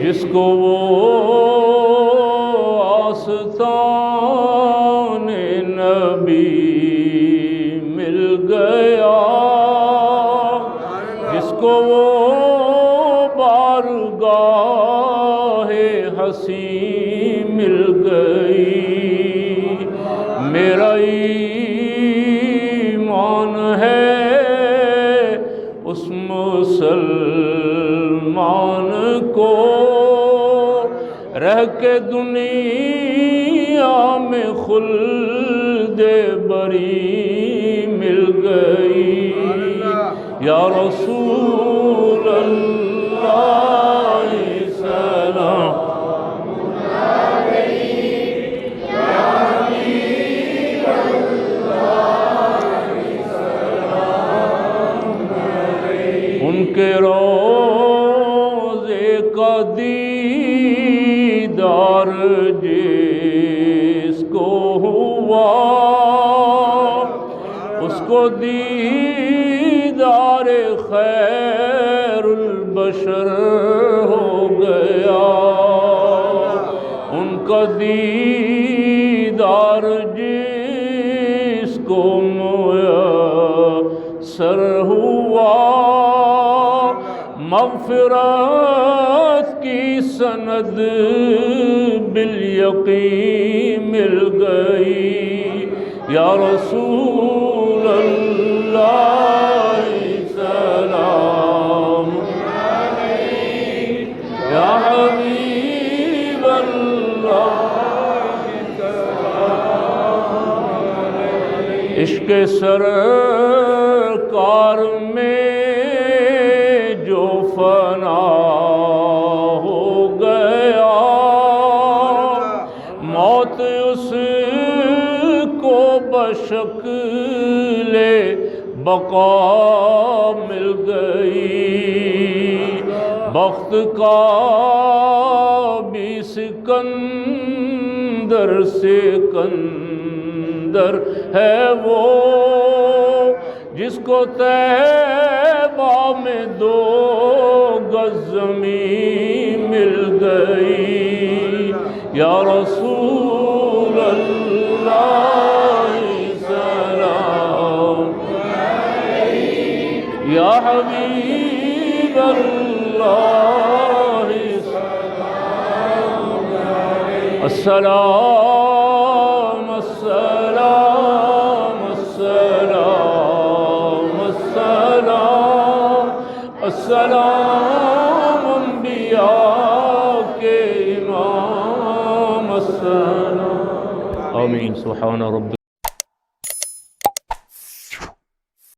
جس کو وہ آستان نبی مل گیا، جس کو وہ بارگاہ حسین مل گئی، میرا ایمان ہے اس مسلمان کو، رہ کے دنیا میں خلد بری مل گئی، یا رسول اللہ سلام ان کے روضے کا دیدار جس کو ہوا، اس کو دیدار خیر البشر ہو گیا، ان کا دیدار جس کو میسر ہوا، مغفرت کی سند بالیقین مل گئی، یا رسول اللہ سلام یا حبیب اللہ، عشق سرکار میں جو فنا ہو گیا، موت اس کو بشکل بقا مل گئی، بخت کا بھی سکندر ہے وہ، جس کو طیبہ میں 2 گز زمین مل گئی، یا رسول اللہ سلام یا حبیب اللہ السلام السلام السلام السلام السلام انبیاء کے امام السلام، آمین، سبحان رب